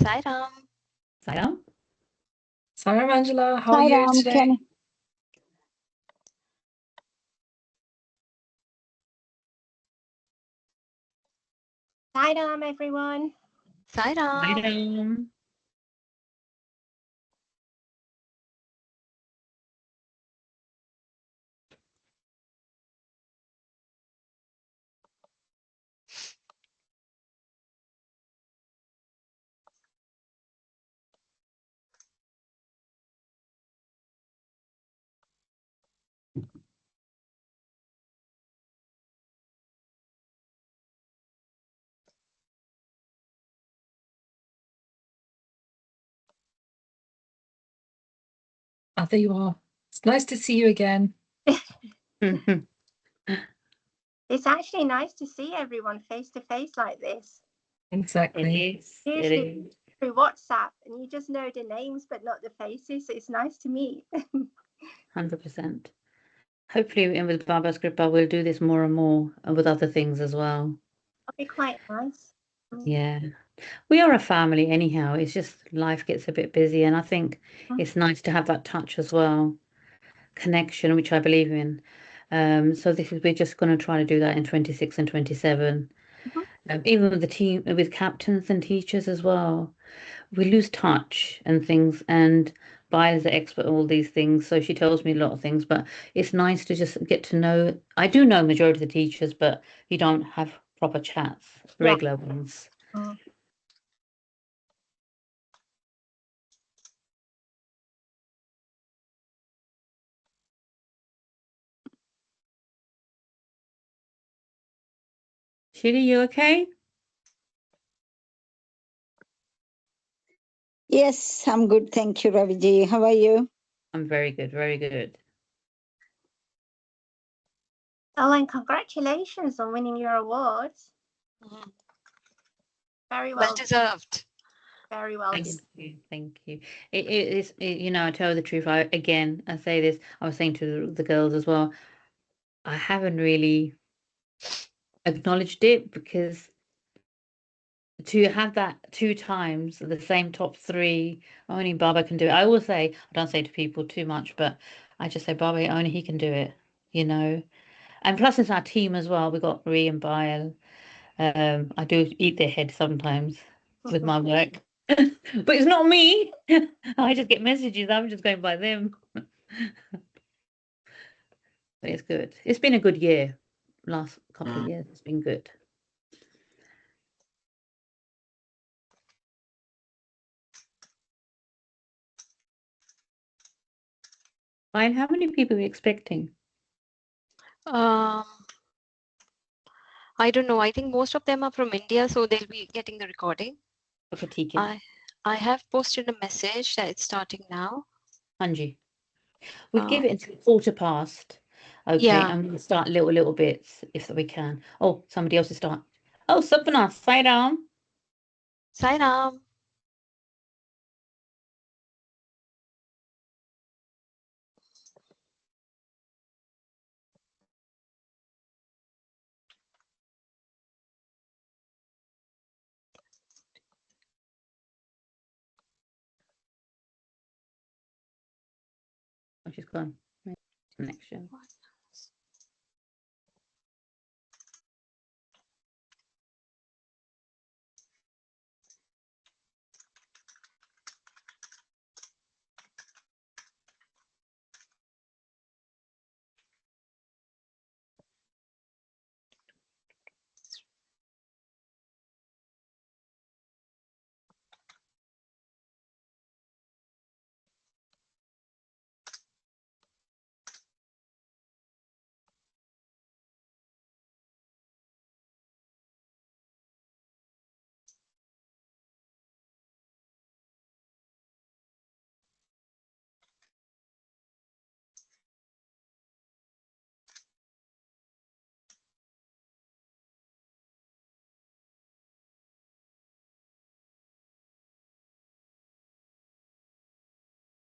Sai Ram. Sai Ram. Sai Ram, Angela. How are Sai you Ram, today? Sai Ram, everyone. Sai Ram. Sai Ram. Oh, there you are. It's nice to see you again. It's actually nice to see everyone face to face like this. Exactly. Usually through WhatsApp, and you just know the names but not the faces. So it's nice to meet. 100%. Hopefully, and with Baba's Kripa, we'll do this more and more, and with other things as well. That'll be quite nice. Yeah. We are a family anyhow. It's just life gets a bit busy, and I think it's nice to have that touch as well, connection, which I believe in. So we're just going to try to do that in 26 and 27. Even with the team, with captains and teachers as well. We lose touch and things, and Bai is the expert on all these things, so she tells me a lot of things, but it's nice to just get to know. I do know majority of the teachers, but you don't have proper chats, regular ones. Shiri, you okay? Yes, I'm good. Thank you, Raviji. How are you? I'm very good, very good. Oh, and congratulations on winning your awards. Very well deserved. Very well. Thank you. It is, I tell you the truth. I say this. I was saying to the girls as well. I haven't really acknowledged it, because to have that 2 times the same top 3, only Baba can do it. I always say, I don't say to people too much, but I just say Baba, only he can do it, And plus, it's our team as well. We got Ree and Bail. I do eat their head sometimes with my work, but it's not me. I just get messages. I'm just going by them. But it's good. It's been a good year. Last couple of years, it's been good. Ryan, how many people are you expecting? I don't know. I think most of them are from India, so they'll be getting the recording. I have posted a message that it's starting now. Anji, we'll give it until 4:15. Okay, and we'll start little bits if we can. Oh, somebody else is starting. Oh, Sapna, Sai Ram. Sai Ram. Oh, she's gone. Connection.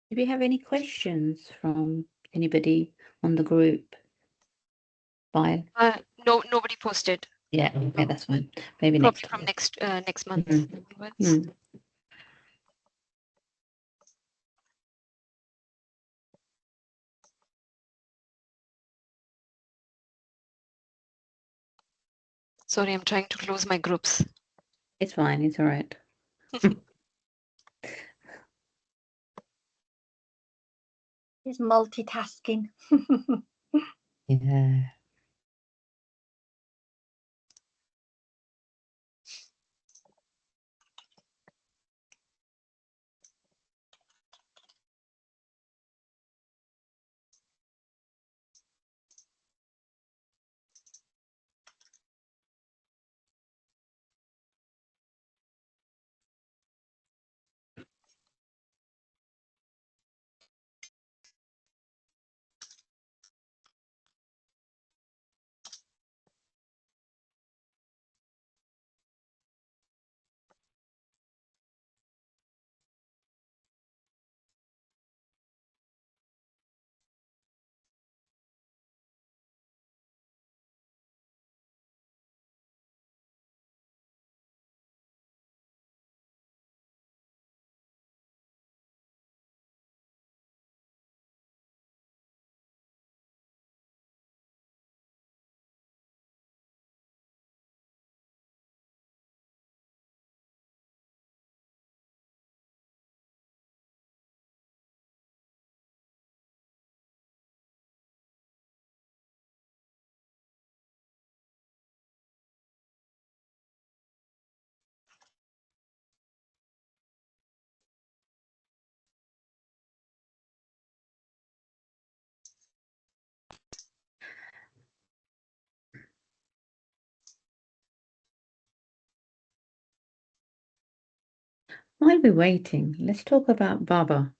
Do we have any questions from anybody on the group? Bye. No, nobody posted. Yeah, okay, that's fine. Maybe next from next month. Sorry, I'm trying to close my groups. It's fine. It's all right. He's multitasking. Yeah. While we're waiting, let's talk about Baba.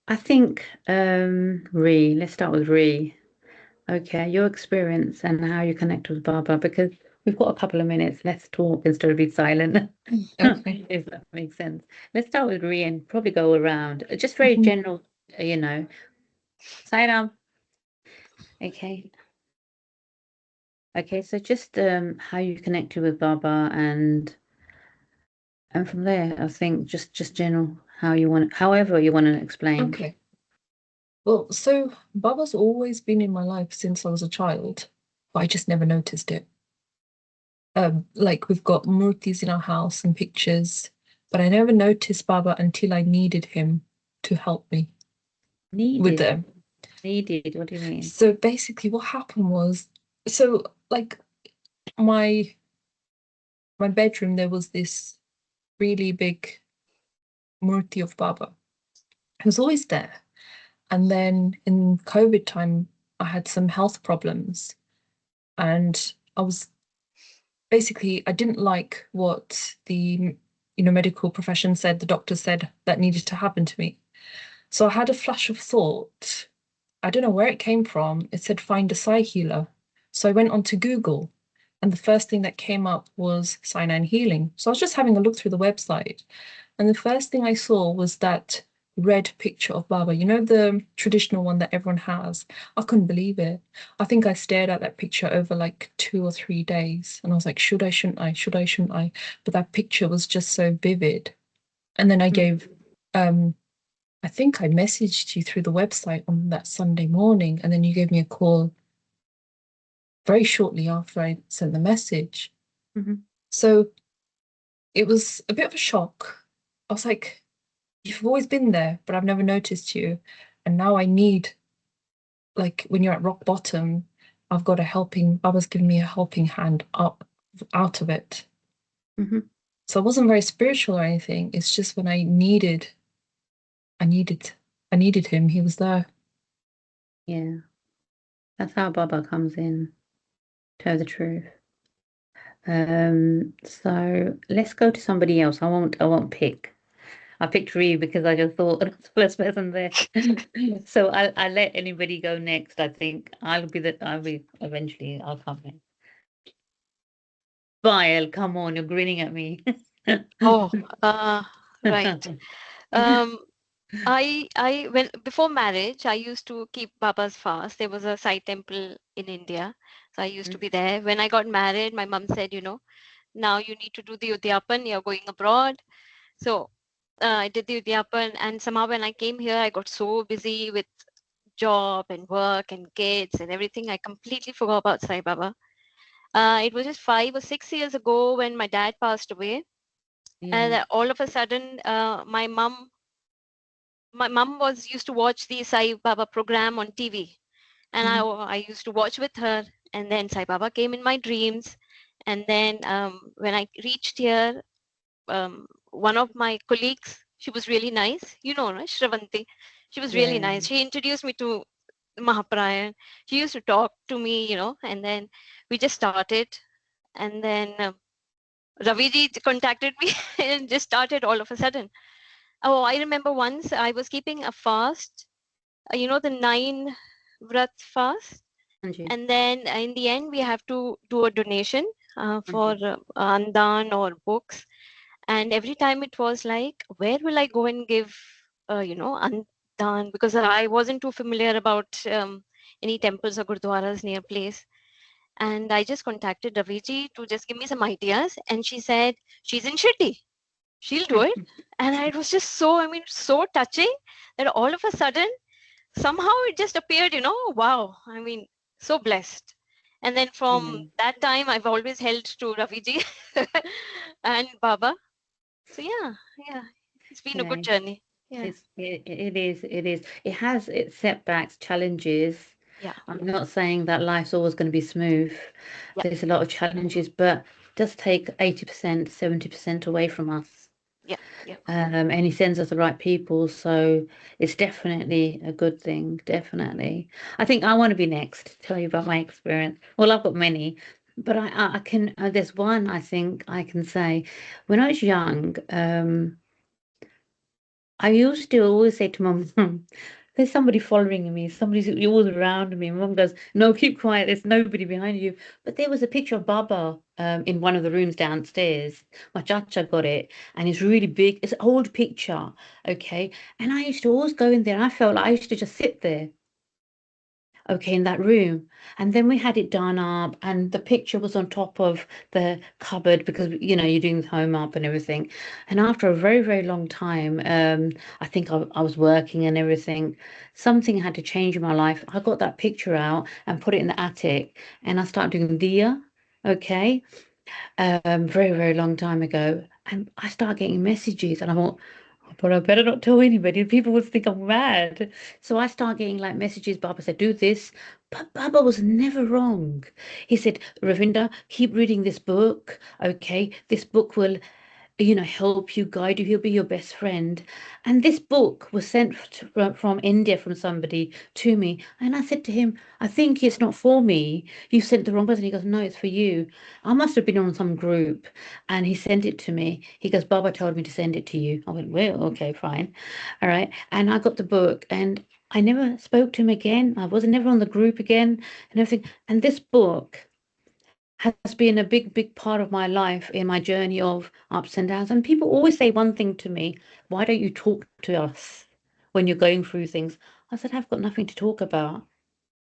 I think, Ree, let's start with Ree. Okay, your experience and how you connect with Baba, because we've got a couple of minutes. Let's talk instead of be silent. Okay. If that makes sense. Let's start with Ree and probably go around. Just very general, Sairam. Okay. Okay, so just how you connected with Baba and from there, I think just general how you want, however you want to explain. Okay. Well, so Baba's always been in my life since I was a child, but I just never noticed it. Like we've got murtis in our house and pictures, but I never noticed Baba until I needed him to help me with them. Needed, what do you mean? So basically what happened was, so like my bedroom, there was this really big murti of Baba. It was always there. And then in COVID time, I had some health problems. And I was basically, I didn't like what the medical profession said, the doctor said that needed to happen to me. So I had a flash of thought. I don't know where it came from. It said find a Sai healer. So I went onto Google, and the first thing that came up was Sai healing. So I was just having a look through the website, and the first thing I saw was that red picture of Baba, the traditional one that everyone has. I couldn't believe it. I think I stared at that picture over like 2 or 3 days, and I was like, should I, shouldn't I? Should I, shouldn't I? But that picture was just so vivid. And then I gave, I think I messaged you through the website on that Sunday morning, and then you gave me a call very shortly after I sent the message. So it was a bit of a shock. I was like, you've always been there, but I've never noticed you. And now I need, like, when you're at rock bottom, I've got Baba's giving me a helping hand up out of it. So I wasn't very spiritual or anything. It's just when I needed him, he was there. Yeah. That's how Baba comes in. Tell the truth. So let's go to somebody else. I won't pick. I picked Ree because I just thought that's the first person there. So I'll let anybody go next. I think I'll be eventually I'll come in. Bile, come on, you're grinning at me. Oh, right. When before marriage, I used to keep Baba's fast. There was a Sai temple in India, so I used to be there. When I got married, my mom said, now you need to do the Udyapan. You're going abroad, so I did the Udyapan, and somehow when I came here, I got so busy with job and work and kids and everything, I completely forgot about Sai Baba. It was just 5 or 6 years ago when my dad passed away, and Yeah. all of a sudden, my mum was used to watch the Sai Baba program on TV, and Mhm. I used to watch with her. And then Sai Baba came in my dreams, and then when I reached here, one of my colleagues, she was really nice, right, Shravanti. She was really Yeah. nice. She introduced me to Mahaprayan. She used to talk to me, and then we just started. And then Raviji contacted me and just started all of a sudden. Oh, I remember once I was keeping a fast, the 9 vrat fast. Anji. And then in the end, we have to do a donation for Anji. Andan or books. And every time it was like, where will I go and give, Andan? Because I wasn't too familiar about any temples or gurdwaras near place. And I just contacted Raviji to just give me some ideas. And she said, she's in Shirdi. She'll do it. And it was just so, so touching that all of a sudden, somehow it just appeared, wow. So blessed. And then from Yeah. that time, I've always held to Raviji and Baba. So yeah, it's been a good Yeah. journey. Yeah, It is. It has its setbacks, challenges. yeah, I'm not saying that life's always going to be smooth. yeah, There's a lot of challenges, but just take 80%, 70% away from us. yeah, yeah. And he sends us the right people, so it's definitely a good thing. Definitely. I think I want to be next to tell you about my experience. Well, I've got many, but I can, there's one I think I can say. When I was young, I used to always say to mum, there's somebody following me, somebody's always around me. Mum goes, no, keep quiet, there's nobody behind you. But there was a picture of Baba in one of the rooms downstairs. My chacha got it, and it's really big. It's an old picture, okay? And I used to always go in there. I felt like I used to just sit there, okay, in that room. And then we had it done up, and the picture was on top of the cupboard because, you're doing the home up and everything. And after a very, very long time, I think I was working and everything, something had to change in my life. I got that picture out and put it in the attic, and I started doing Dia, okay, very, very long time ago. And I started getting messages, and I thought, "Oh, but I better not tell anybody. People would think I'm mad." So I started getting like messages. Baba said, do this. But Baba was never wrong. He said, Ravinda, keep reading this book. Okay, this book will help you, guide you. He'll be your best friend. And this book was sent from India from somebody to me. And I said to him, I think it's not for me. You sent the wrong person. He goes, no, it's for you. I must have been on some group. And he sent it to me. He goes, Baba told me to send it to you. I went, well, okay, fine. All right. And I got the book, and I never spoke to him again. I was never on the group again and everything. And this book has been a big, big part of my life in my journey of ups and downs. And people always say one thing to me, why don't you talk to us when you're going through things? I said, I've got nothing to talk about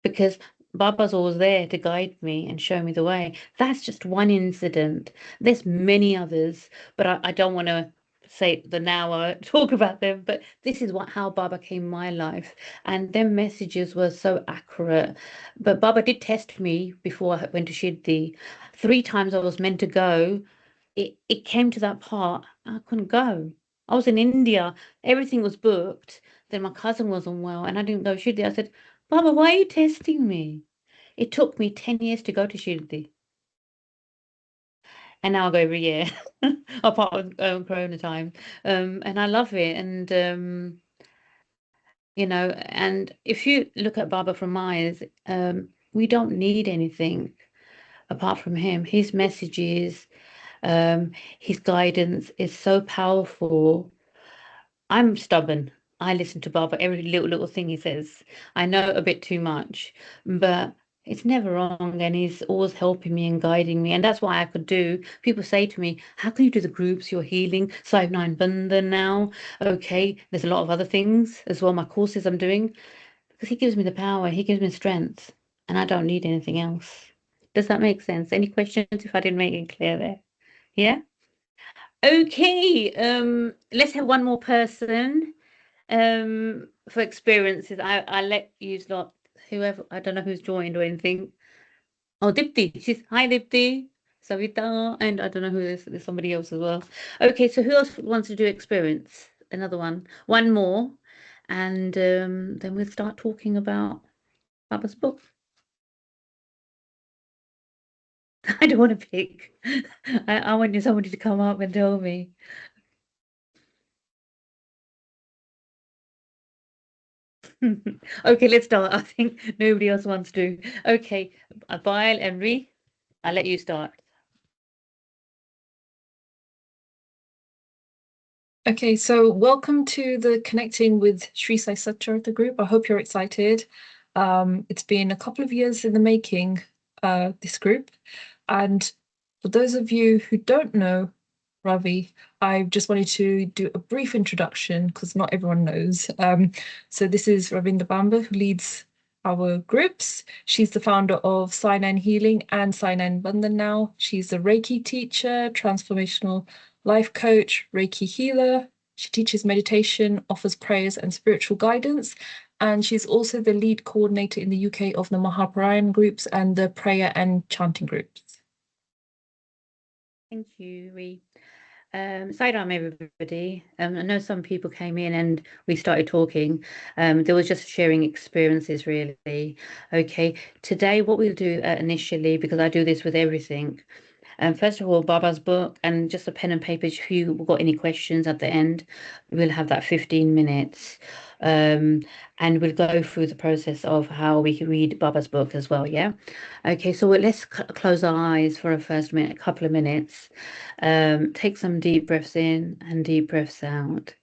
because Baba's always there to guide me and show me the way. That's just one incident. There's many others, but I don't want to say the now or talk about them. But this is how Baba came in my life, and them messages were so accurate. But Baba did test me before I went to Shirdi. 3 times I was meant to go. It came to that part, I couldn't go. I was in India, everything was booked. Then my cousin wasn't well, and I didn't go Shirdi. I said, Baba, why are you testing me? It took me 10 years to go to Shirdi, and now I go every year, apart from Corona time. And I love it. And, and if you look at Baba from my eyes, we don't need anything apart from him. His messages, his guidance is so powerful. I'm stubborn. I listen to Baba every little thing he says. I know a bit too much, but it's never wrong, and he's always helping me and guiding me. And that's what I could do. People say to me, how can you do the groups? You're healing. Sahib Nine Bandhan now. Okay, there's a lot of other things as well, my courses I'm doing, because he gives me the power, he gives me strength, and I don't need anything else. Does that make sense? Any questions if I didn't make it clear there? Yeah? Okay, let's have one more person for experiences. I let you lot, whoever, I don't know who's joined or anything. Oh, Dipti. She's hi, Dipti. Savita, and I don't know who there's somebody else as well. Okay, so who else wants to do experience? Another one. One more, and then we'll start talking about Baba's book. I don't want to pick. I want somebody to come up and tell me. Okay, let's start. I think nobody else wants to. Okay, Bile and Ree, I'll let you start. Okay, so welcome to the Connecting with Shri Sai Satcharita group. I hope you're excited. It's been a couple of years in the making, this group. And for those of you who don't know Ravi, I just wanted to do a brief introduction because not everyone knows. So this is Ravinda Bamba, who leads our groups. She's the founder of Sai Nine Healing and Sai Nine Bandhan now. She's a Reiki teacher, transformational life coach, Reiki healer. She teaches meditation, offers prayers and spiritual guidance. And she's also the lead coordinator in the UK of the Mahaparayan groups and the prayer and chanting groups. Thank you, Ree. Sidam, everybody. I know some people came in and we started talking. There was just sharing experiences, really. Okay, today what we'll do initially, because I do this with everything. First of all, Baba's book and just a pen and paper. If you got any questions at the end, we'll have that 15 minutes. And we'll go through the process of how we can read Baba's book as well. Yeah. Okay. So let's close our eyes for a first minute, couple of minutes. Take some deep breaths in and deep breaths out.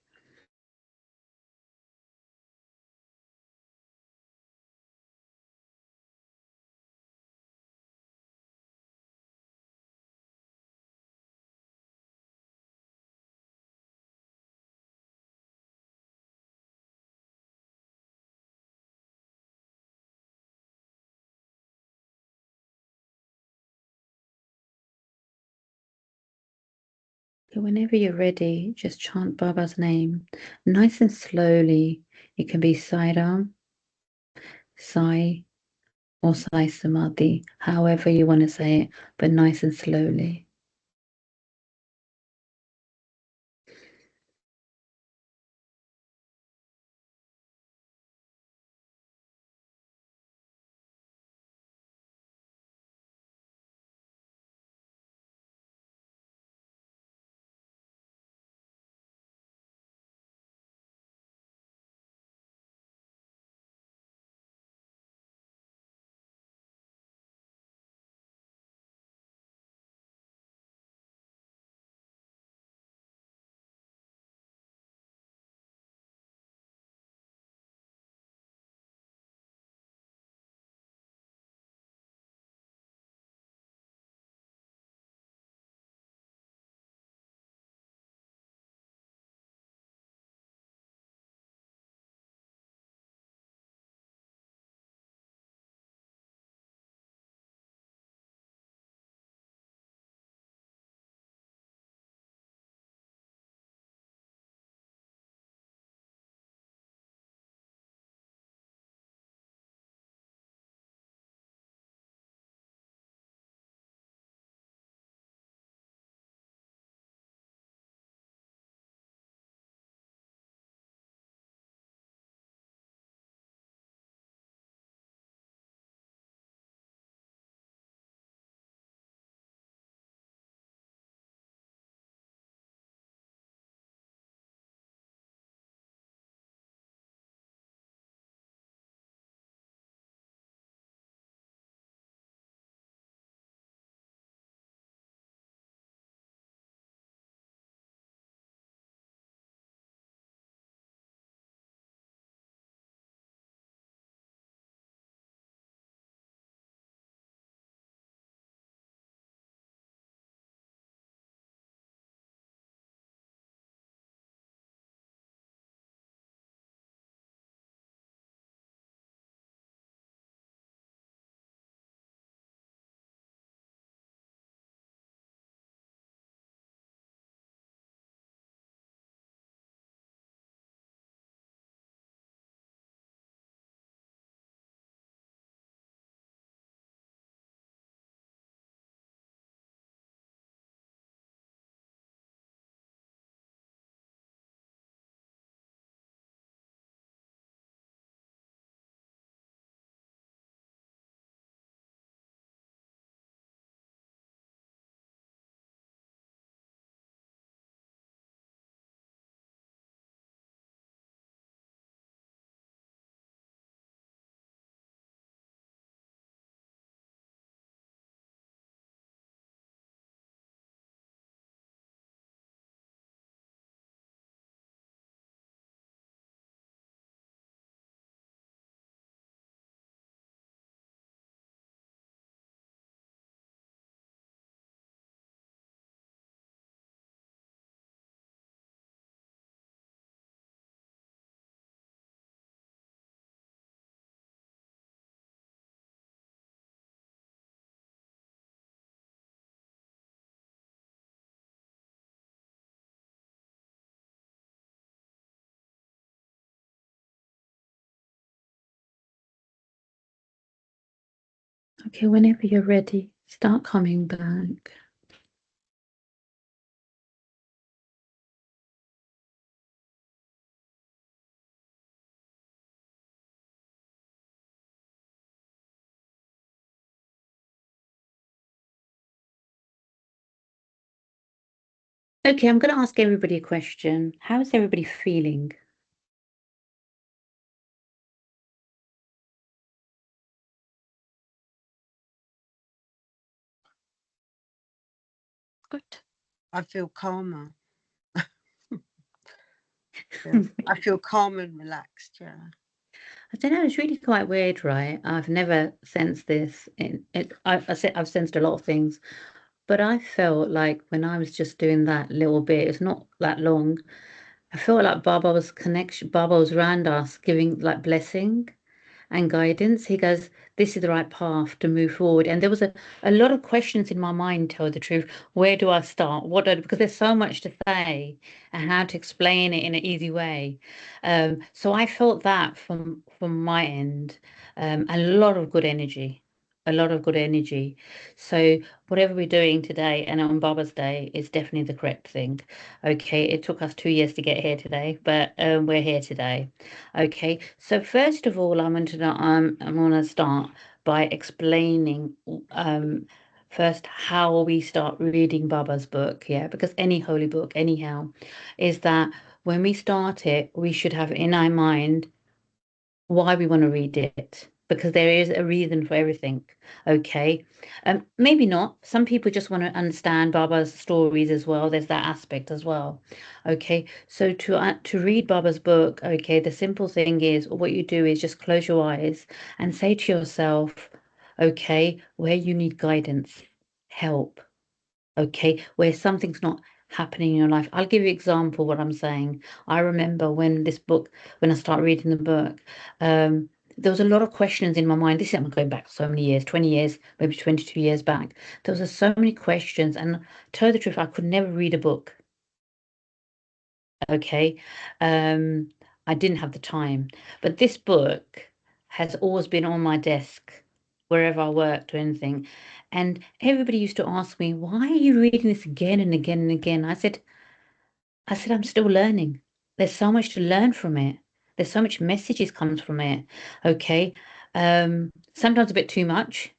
So whenever you're ready, just chant Baba's name nice and slowly. It can be Sairam, Sai, or Sai Samadhi, however you want to say it, but nice and slowly. Okay, whenever you're ready, start coming back. Okay, I'm going to ask everybody a question. How is everybody feeling? Good. I feel calmer. I feel calm and relaxed. Yeah. I don't know. It's really quite weird, right? I've never sensed this. I've sensed a lot of things, but I felt like when I was just doing that little bit, it's not that long. I felt like Baba was around us, giving like blessing and guidance. He goes, this is the right path to move forward. And there was a lot of questions in my mind, tell the truth. Where do I start? Because there's so much to say and how to explain it in an easy way. So I felt that from my end, a lot of good energy. A lot of good energy. So whatever we're doing today and on Baba's Day is definitely the correct thing. Okay, it took us 2 years to get here today, but we're here today. Okay, so first of all, I'm going to start by explaining first how we start reading Baba's book. Yeah, because any holy book, anyhow, is that when we start it, we should have in our mind why we want to read it, because there is a reason for everything. Okay, maybe not. Some people just want to understand Baba's stories as well. There's that aspect as well. Okay, so to read Baba's book, okay, the simple thing is what you do is just close your eyes and say to yourself, okay, where you need guidance, help, okay, where something's not happening in your life. I'll give you an example what I'm saying. I remember when I started reading the book, there was a lot of questions in my mind. This is, I'm going back so many years, 20 years, maybe 22 years back. There was so many questions, and to tell the truth, I could never read a book. Okay. I didn't have the time. But this book has always been on my desk wherever I worked or anything. And everybody used to ask me, why are you reading this again and again and again? I said, I'm still learning. There's so much to learn from it. There's so much messages comes from it. Okay. Sometimes a bit too much.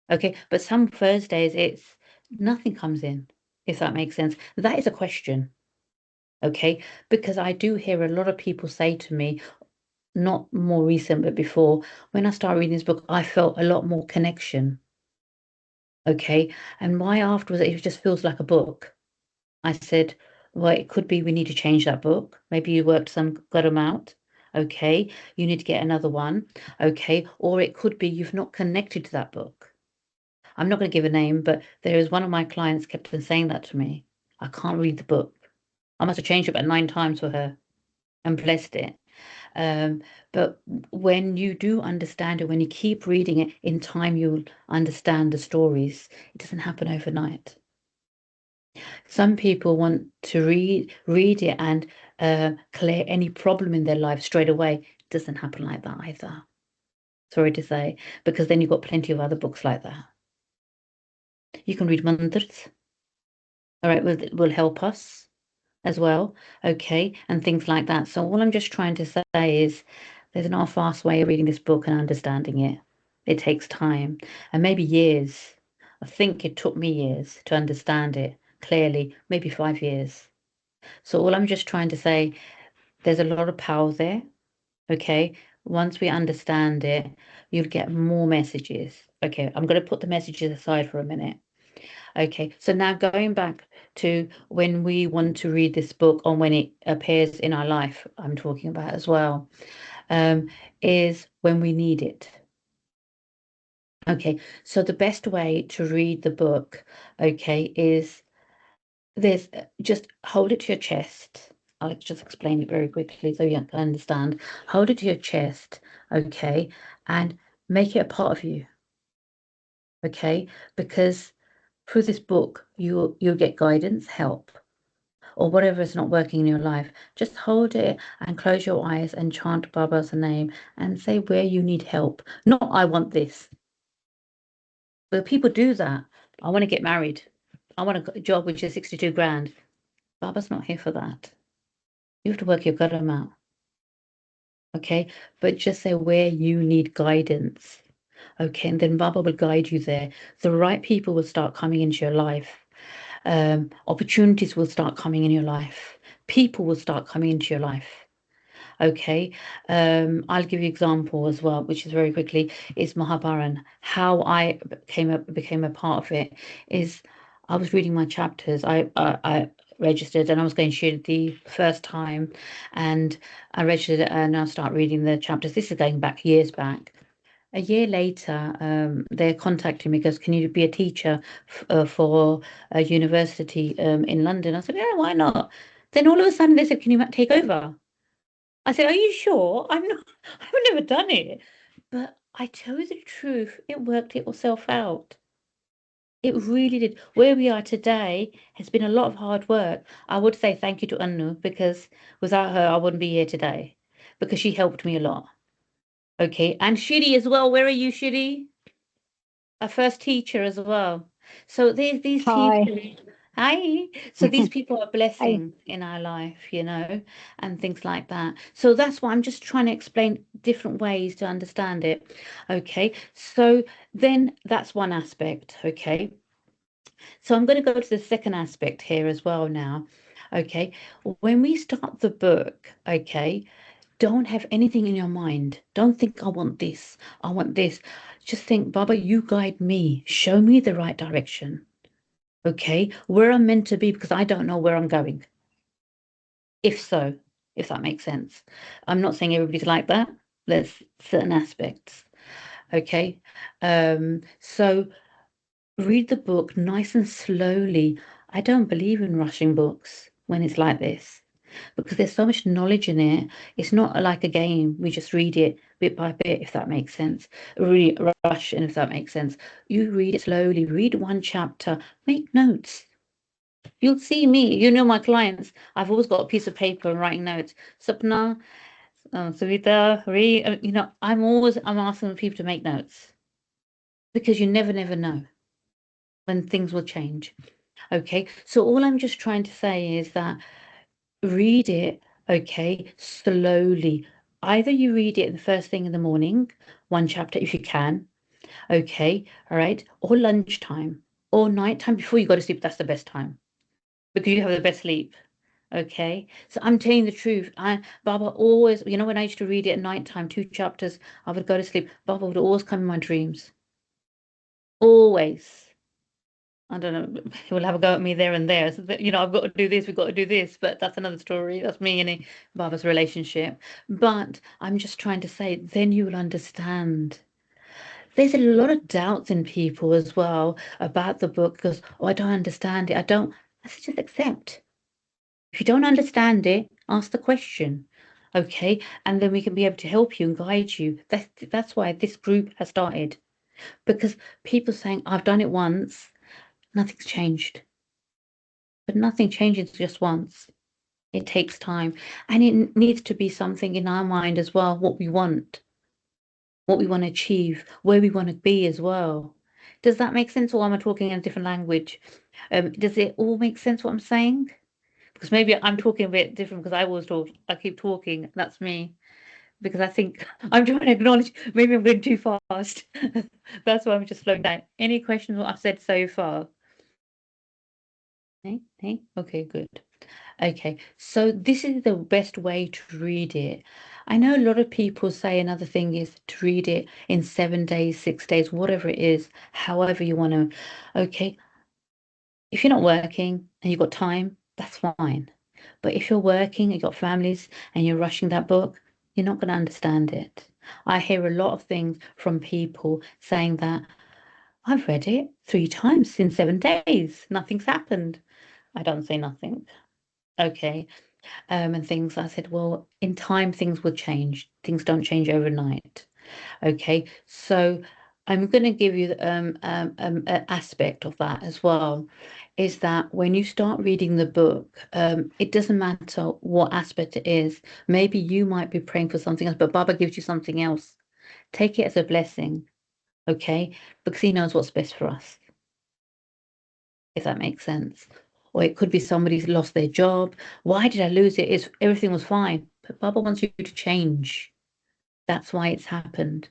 Okay. But some Thursdays it's nothing comes in, if that makes sense. That is a question. Okay, because I do hear a lot of people say to me, not more recent, but before, when I started reading this book, I felt a lot more connection. Okay, and why afterwards it just feels like a book. I said, well, it could be we need to change that book. Maybe you got them out. Okay, you need to get another one. Okay, or it could be you've not connected to that book. I'm not going to give a name, but there is one of my clients kept on saying that to me. I can't read the book. I must have changed it about 9 times for her and blessed it. But when you do understand it, when you keep reading it, in time you'll understand the stories. It doesn't happen overnight. Some people want to read it and clear any problem in their life straight away. It doesn't happen like that either. Sorry to say, because then you've got plenty of other books like that. You can read mantras. All right, will help us as well, okay, and things like that. So all I'm just trying to say is there's not a fast way of reading this book and understanding it. It takes time and maybe years. I think it took me years to understand it clearly, maybe 5 years. So all I'm just trying to say, there's a lot of power there, okay? Once we understand it, you'll get more messages. Okay, I'm going to put the messages aside for a minute. Okay, so now going back to when we want to read this book or when it appears in our life, I'm talking about as well, is when we need it. Okay, so the best way to read the book, okay, is just hold it to your chest. I'll just explain it very quickly so you can understand. Hold it to your chest, okay, and make it a part of you, okay, because through this book you'll get guidance, help, or whatever is not working in your life. Just hold it and close your eyes and chant Baba's name and say where you need help. Not I want this. But people do that. I want to get married. I want a job which is 62 grand. Baba's not here for that. You have to work your gut out. Okay, but just say where you need guidance. Okay, and then Baba will guide you there. The right people will start coming into your life. Opportunities will start coming in your life. People will start coming into your life. Okay, I'll give you example as well, which is very quickly, is Mahabharan. How I became a part of it is I was reading my chapters. I registered and I was going to shoot the first time, and I registered and I start reading the chapters. This is going back years back. A year later, they're contacting me because can you be a teacher for a university in London? I said, yeah, why not? Then all of a sudden they said, can you take over? I said, are you sure? I'm not, I've never done it. But I tell you the truth, it worked itself out. It really did. Where we are today has been a lot of hard work. I would say thank you to Anu because without her, I wouldn't be here today because she helped me a lot. Okay. And Shiri as well. Where are you, Shiri? Our first teacher as well. So these Hi. people. Hi. So these people are a Hi. blessing in our life, and things like that. So that's why I'm just trying to explain different ways to understand it. Okay. So then that's one aspect. Okay. So I'm going to go to the second aspect here as well now. Okay. When we start the book, okay, don't have anything in your mind. Don't think, I want this, I want this. Just think, Baba, you guide me. Show me the right direction. Okay, where I'm meant to be, because I don't know where I'm going. If that makes sense. I'm not saying everybody's like that. There's certain aspects. Okay, so read the book nice and slowly. I don't believe in rushing books when it's like this, because there's so much knowledge in it. It's not like a game. We just read it bit by bit, if that makes sense. Really rush, and if that makes sense. You read it slowly, read one chapter, make notes. You'll see me, my clients. I've always got a piece of paper and writing notes. Sapna, Savita, I'm asking people to make notes because you never know when things will change. Okay, so all I'm just trying to say is that read it, okay, slowly. Either you read it the first thing in the morning, one chapter if you can, okay, all right, or lunchtime, or nighttime before you go to sleep. That's the best time because you have the best sleep. Okay, so I'm telling the truth. Baba always, when I used to read it at nighttime, 2 chapters, I would go to sleep. Baba would always come in my dreams. Always. I don't know, he will have a go at me there and there. So I've got to do this, we've got to do this, but that's another story. That's me and Baba's relationship. But I'm just trying to say, then you will understand. There's a lot of doubts in people as well about the book because, oh, I don't understand it. I said, just accept. If you don't understand it, ask the question. Okay, and then we can be able to help you and guide you. That's why this group has started. Because people saying, I've done it once, nothing's changed. But nothing changes just once. It takes time. And it needs to be something in our mind as well, what we want to achieve, where we want to be as well. Does that make sense, or am I talking in a different language? Does it all make sense what I'm saying? Because maybe I'm talking a bit different because I keep talking. That's me. Because I think I'm trying to acknowledge maybe I'm going too fast. That's why I'm just slowing down. Any questions what I've said so far? Hey? Okay, good. Okay, so this is the best way to read it. I know a lot of people say another thing is to read it in 7 days, 6 days, whatever it is, however you want to. Okay, if you're not working and you've got time, that's fine. But if you're working, you've got families and you're rushing that book, you're not going to understand it. I hear a lot of things from people saying that I've read it 3 times in 7 days, nothing's happened. I don't say nothing. Okay, and things. I said, well, in time, things will change. Things don't change overnight. Okay, so I'm going to give you an aspect of that as well. Is that when you start reading the book, it doesn't matter what aspect it is. Maybe you might be praying for something else, but Baba gives you something else. Take it as a blessing. okay? Because he knows what's best for us, if that makes sense. Or it could be somebody's lost their job. Why did I lose it? Everything was fine. But Baba wants you to change. That's why it's happened.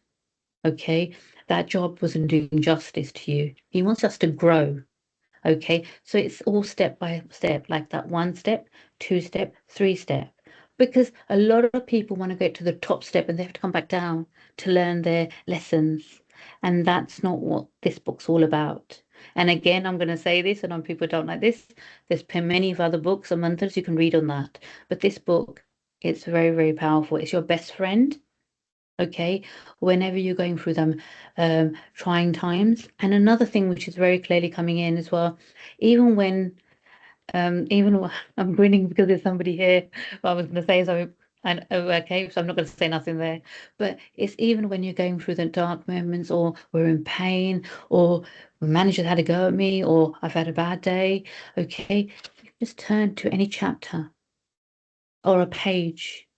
Okay? That job wasn't doing justice to you. He wants us to grow. Okay, so it's all step by step, like that 1 step, 2 step, 3 step. Because a lot of people want to get to the top step and they have to come back down to learn their lessons. And that's not what this book's all about. And again, I'm going to say this, and on people don't like this. There's many of other books and mantras you can read on that. But this book, it's very, very powerful. It's your best friend. Okay, whenever you're going through them trying times. And another thing which is very clearly coming in as well, even when I'm grinning because there's somebody here. What I was going to say something, and oh, okay, so I'm not going to say nothing there. But it's even when you're going through the dark moments, or we're in pain, or the manager's had a go at me, or I've had a bad day. Okay, just turn to any chapter or a page,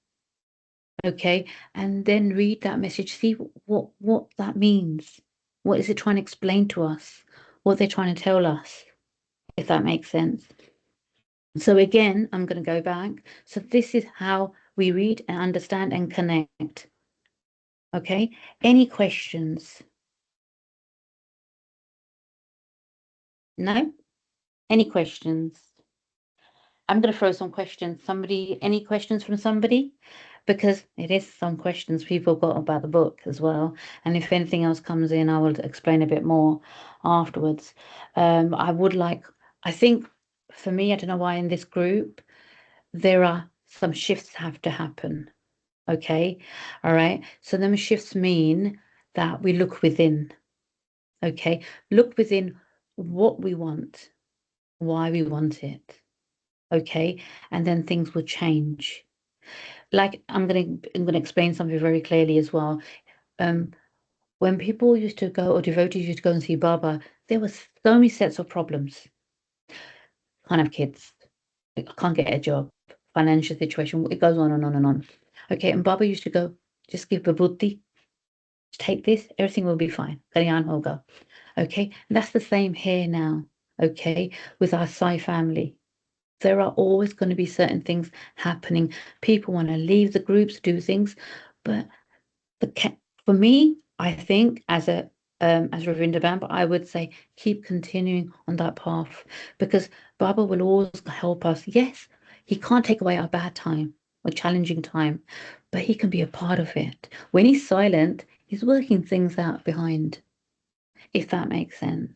okay, and then read that message, see what that means. What is it trying to explain to us? What they're trying to tell us, if that makes sense. So again, I'm going to go back. So this is how we read and understand and connect. Okay, any questions? No? Any questions? I'm going to throw some questions. Somebody, any questions from somebody? Because it is some questions people got about the book as well. And if anything else comes in, I will explain a bit more afterwards. I think for me, I don't know why in this group, there are some shifts have to happen. Okay. All right. So them shifts mean that we look within. Okay. Look within what we want, why we want it. Okay. And then things will change. Like I'm gonna explain something very clearly as well. When people used to go, or devotees used to go and see Baba, there was so many sets of problems. Can't have kids. I can't get a job. Financial situation. It goes on and on and on. Okay, and Baba used to go, just give vibhuti, take this, everything will be fine. Kalyan will go. Okay, and that's the same here now. Okay, with our Sai family. There are always going to be certain things happening. People want to leave the groups, do things, but for me, I think as Ravinda Bamba, I would say keep continuing on that path, because Baba will always help us. Yes, he can't take away our bad time or challenging time, but he can be a part of it. When he's silent, he's working things out behind, if that makes sense.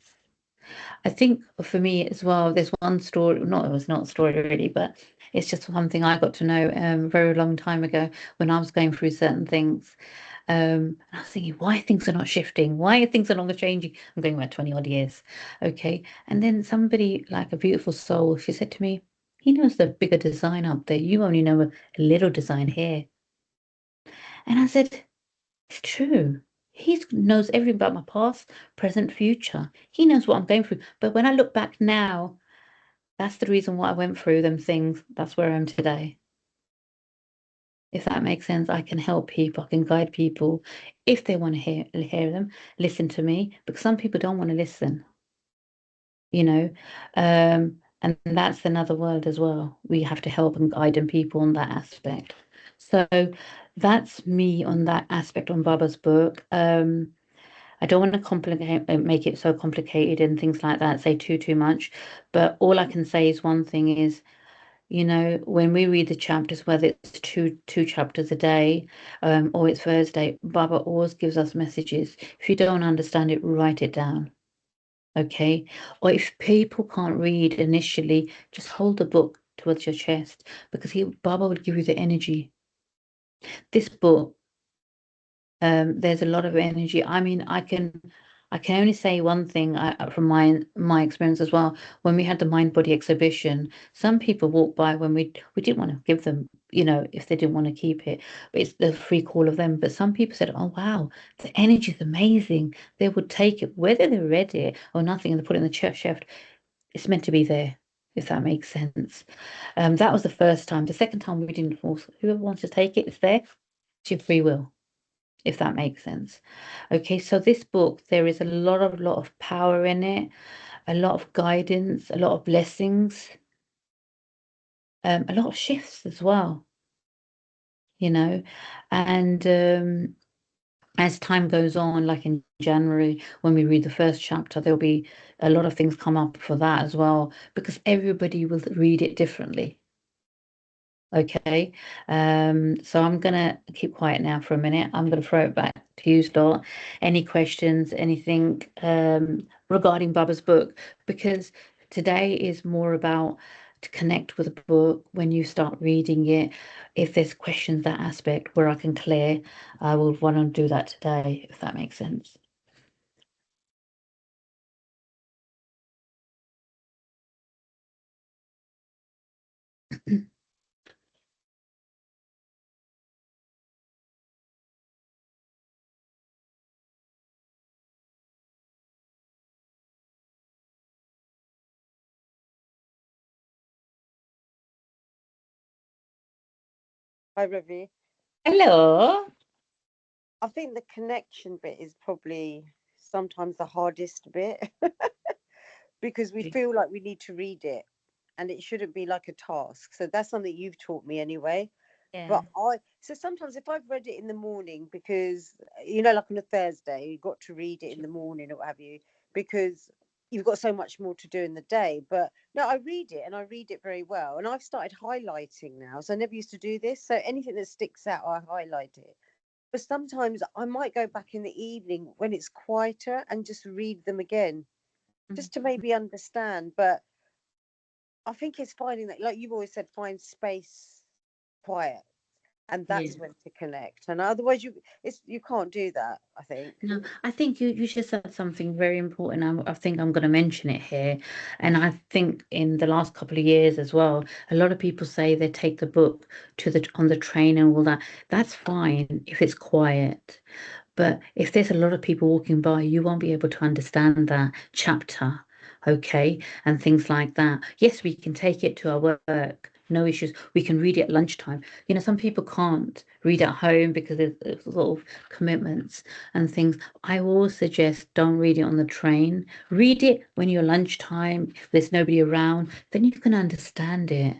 I think for me as well, there's one story, not it was not a story really, but it's just something I got to know a very long time ago when I was going through certain things. And I was thinking, why things are not shifting? Why are things are no longer changing? I'm going about 20 odd years. Okay. And then somebody, like a beautiful soul, she said to me, he knows the bigger design up there. You only know a little design here. And I said, it's true. He knows everything about my past, present, future. He knows what I'm going through. But when I look back now, that's the reason why I went through them things. That's where I am today. If that makes sense, I can help people, I can guide people if they want to hear them, listen to me, because some people don't want to listen, you know. And that's another world as well. We have to help and guide and people on that aspect. So that's me on that aspect on Baba's book. I don't want to make it so complicated and things like that, say too much. But all I can say is one thing is, when we read the chapters, whether it's two chapters a day, or it's Thursday, Baba always gives us messages. If you don't understand it, write it down. Okay? Or if people can't read initially, just hold the book towards your chest, because Baba will give you the energy. This book, there's a lot of energy. I mean, I can only say one thing from my experience as well. When we had the mind body exhibition, some people walked by when we didn't want to give them, if they didn't want to keep it, but it's the free call of them. But some people said, "Oh wow, the energy is amazing." They would take it, whether they read it or nothing, and they put it in the chef. It's meant to be there, if that makes sense. That was the first time. The second time we didn't force. Whoever wants to take it, it's there. It's your free will. if that makes sense. Okay, so this book, there is a lot of power in it, a lot of guidance, a lot of blessings, a lot of shifts as well, you know. And as time goes on, like in January, when we read the first chapter, there'll be a lot of things come up for that as well, because everybody will read it differently. Okay, so I'm gonna keep quiet now for a minute. I'm gonna throw it back to you, Lot. Any questions, anything regarding Baba's book? Because today is more about to connect with a book when you start reading it. If there's questions, that aspect where I can clear, I will want to do that today, if that makes sense. Hi, Ravi. Hello. I think the connection bit is probably sometimes the hardest bit because we feel like we need to read it and it shouldn't be like a task. So that's something you've taught me anyway. Yeah. But so sometimes if I've read it in the morning, because like on a Thursday, you've got to read it in the morning or what have you, because you've got so much more to do in the day. But no, I read it and I read it very well. And I've started highlighting now. So I never used to do this. So anything that sticks out, I highlight it. But sometimes I might go back in the evening when it's quieter and just read them again, just to maybe understand. But I think it's finding that, like you've always said, find space, quiet, and Yeah. that's when to connect. And otherwise, you can't do that, I think. No, I think you just said something very important. I think I'm going to mention it here. And I think in the last couple of years as well, a lot of people say they take the book to the on the train and all that. That's fine if it's quiet. But if there's a lot of people walking by, you won't be able to understand that chapter, okay? And things like that. Yes, we can take it to our work, no issues. We can read it at lunchtime. Some people can't read at home because there's sort of commitments and things. I always suggest don't read it on the train. Read it when you're lunchtime, if there's nobody around, then you can understand it.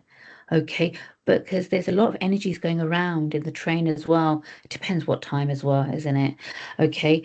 Okay, because there's a lot of energies going around in the train as well. It depends what time as well, isn't it? Okay,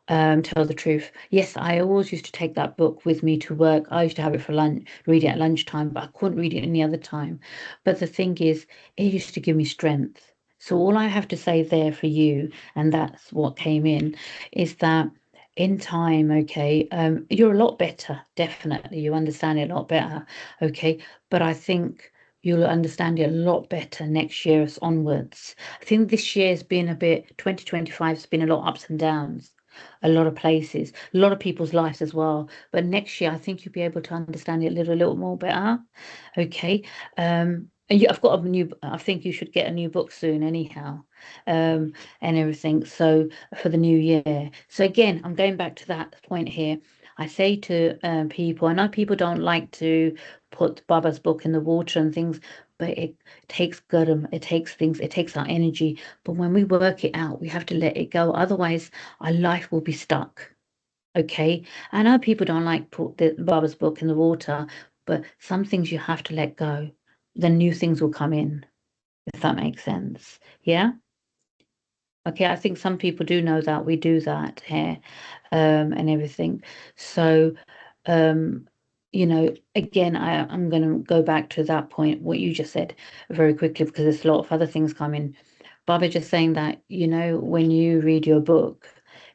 tell the truth. Yes, I always used to take that book with me to work. I used to have it for lunch, read it at lunchtime, but I couldn't read it any other time. But the thing is, it used to give me strength. So all I have to say there for you, and that's what came in, is that in time, okay, you're a lot better, definitely. You understand it a lot better, okay? But I think you'll understand it a lot better next year onwards. I think this year has been 2025 has been a lot of ups and downs, a lot of places, a lot of people's lives as well. But next year, I think you'll be able to understand it a little more better. Okay. And I've got a new, I think you should get a new book soon, anyhow, and everything. So for the new year. So again, I'm going back to that point here. I say to people, I know people don't like to put Baba's book in the water and things, but it takes guttum, it takes things, it takes our energy. But when we work it out, we have to let it go. Otherwise, our life will be stuck. Okay. I know people don't like put the Baba's book in the water, but some things you have to let go. Then new things will come in, if that makes sense. Yeah. Okay, I think some people do know that we do that here, and everything. So, um, again, I'm going to go back to that point, what you just said very quickly, because there's a lot of other things coming. Barbara just saying that, when you read your book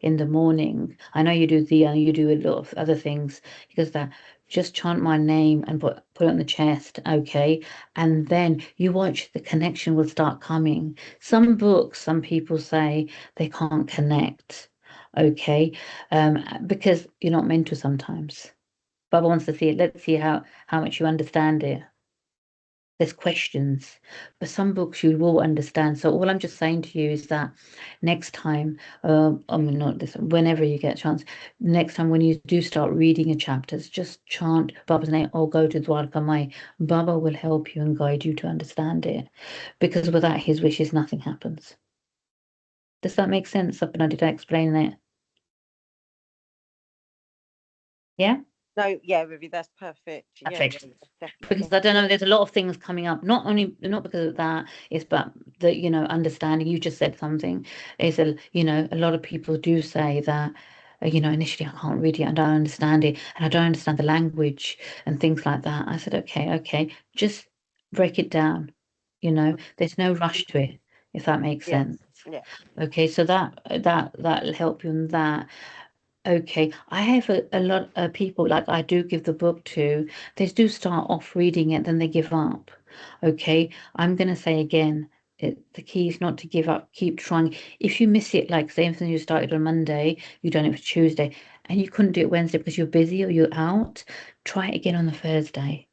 in the morning, I know you do you do a lot of other things, because that just chant my name and put it on the chest, okay? And then you watch the connection will start coming. Some books, some people say they can't connect, okay? Because you're not meant to sometimes. Baba wants to see it. Let's see how much you understand it. There's questions, but some books you will understand. So all I'm just saying to you is that next time, I mean not this, whenever you get a chance, next time when you do start reading your chapters, just chant Baba's name or go to Dwarka Mai. Baba will help you and guide you to understand it, because without his wishes, nothing happens. Does that make sense, Sapna? Did I explain it? Yeah? No, yeah, Ruby, that's perfect. Yeah, Perfect. definitely. Because I don't know, there's a lot of things coming up. Not because of that, it's but the understanding. You just said something. Is a lot of people do say that. Initially I can't read it, I don't understand it, and I don't understand the language and things like that. I said, okay, just break it down. There's no rush to it, if that makes Yes, sense. yeah. Okay, so that'll help you in that. Okay, I have a lot of people, like I do give the book to, they do start off reading it, then they give up. Okay, I'm going to say again, the key is not to give up, keep trying. If you miss it, like say if you started on Monday, you done it for Tuesday, and you couldn't do it Wednesday because you're busy or you're out, try it again on the Thursday.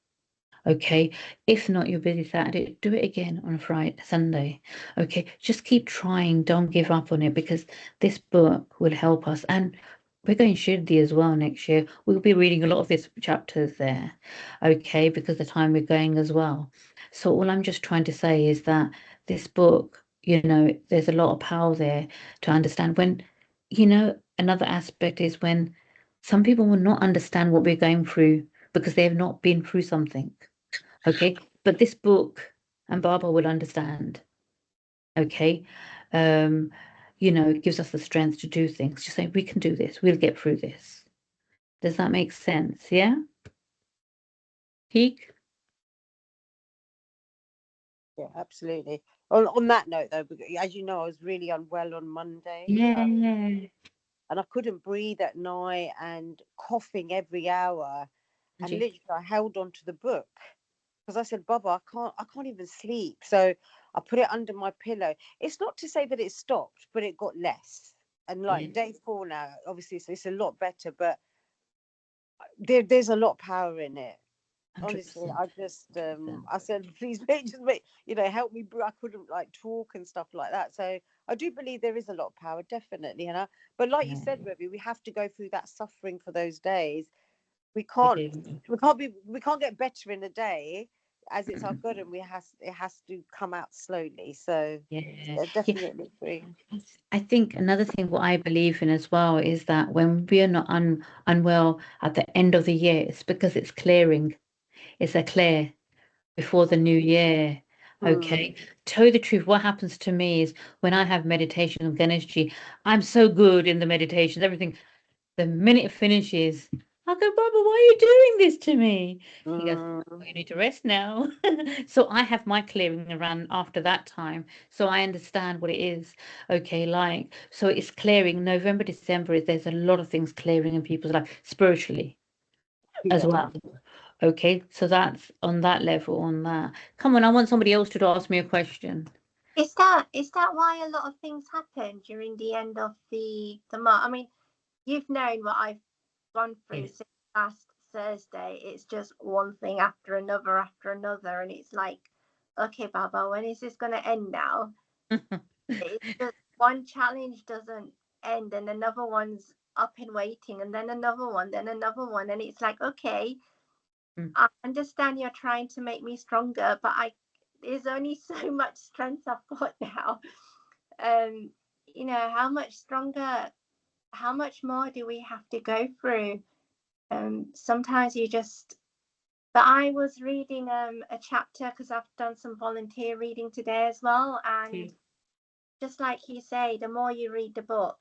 Okay, if not, you're busy Saturday, do it again on Friday, Sunday. Okay, just keep trying, don't give up on it, because this book will help us. And we're going Shirdi as well next year. We'll be reading a lot of these chapters there, okay, because the time we're going as well. So all I'm just trying to say is that this book, there's a lot of power there to understand. Another aspect is when some people will not understand what we're going through because they have not been through something. Okay, but this book and Baba will understand. Okay, it gives us the strength to do things. Just say we can do this. We'll get through this. Does that make sense? Yeah. Peak. Yeah, absolutely. On that note, though, as you know, I was really unwell on Monday. Yeah. And I couldn't breathe at night and coughing every hour. And Angie? literally, I held on to the book because I said, Baba, I can't even sleep. So I put it under my pillow. It's not to say that it stopped, but it got less. And like Yeah. day 4 now, obviously, it's a lot better. But there's a lot of power in it. Honestly, 100%. I just I said, please just make help me. I couldn't like talk and stuff like that. So I do believe there is a lot of power, definitely. But like you Yeah, said, Ruby, we have to go through that suffering for those days. We we can't do. we can't get better in a day, as it's our good, and it has to come out slowly. So Yeah. yeah, Yeah. definitely agree. I think another thing what I believe in as well is that when we are not unwell at the end of the year, it's because it's clearing. It's a clear before the new year. Okay. Tell you the truth, what happens to me is when I have meditation of energy, I'm so good in the meditations, everything. The minute it finishes, I go, Baba, why are you doing this to me? He goes, Mm. well, you need to rest now. So I have my clearing around after that time. So I understand what it is. Okay, so it's clearing. November, December, there's a lot of things clearing in people's life spiritually as Yeah. well. Okay, so that's on that level, on that. Come on, I want somebody else to ask me a question. Is that why a lot of things happen during the end of the month? I mean, you've known what I've gone through Yes. since last Thursday. It's just one thing after another, and it's like, okay, Baba, when is this going to end now? It's just one challenge doesn't end, and another one's up and waiting, and then another one, and it's like, okay, Mm, I understand you're trying to make me stronger, but there's only so much strength I've got now. Um, how much stronger, how much more do we have to go through? Sometimes you just. But I was reading a chapter because I've done some volunteer reading today as well, and see, just like you say, the more you read the book,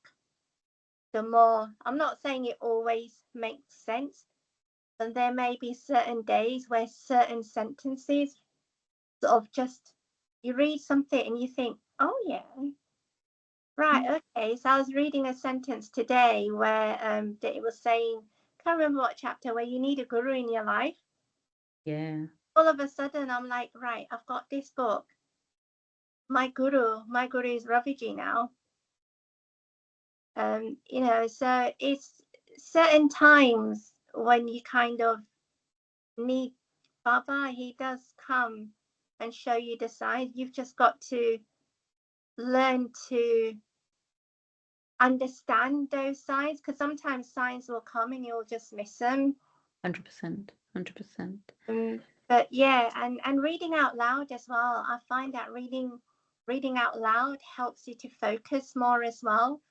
the more. I'm not saying it always makes sense, and there may be certain days where certain sentences sort of just you read something and you think, oh yeah, right, okay. So I was reading a sentence today where that it was saying, can't remember what chapter, where you need a guru in your life. yeah, All of a sudden, I'm like, right, I've got this book. My guru is Raviji now. So it's certain times when you kind of need Baba. He does come and show you the signs. You've just got to learn to understand those signs, because sometimes signs will come and you'll just miss them. 100%, 100%. But yeah, and reading out loud as well. I find that reading reading out loud helps you to focus more as well.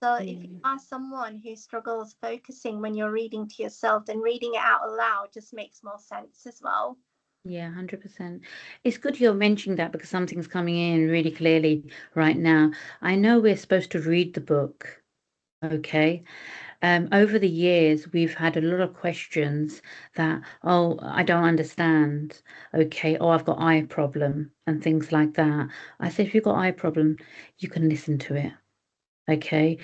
So if you Mm. are someone who struggles focusing when you're reading to yourself, then reading it out aloud just makes more sense as well. Yeah, 100%. It's good you're mentioning that because something's coming in really clearly right now. I know we're supposed to read the book, okay? Over the years, we've had a lot of questions that, oh, I don't understand, okay? Oh, I've got eye problem and things like that. I said, if you've got eye problem, you can listen to it, okay?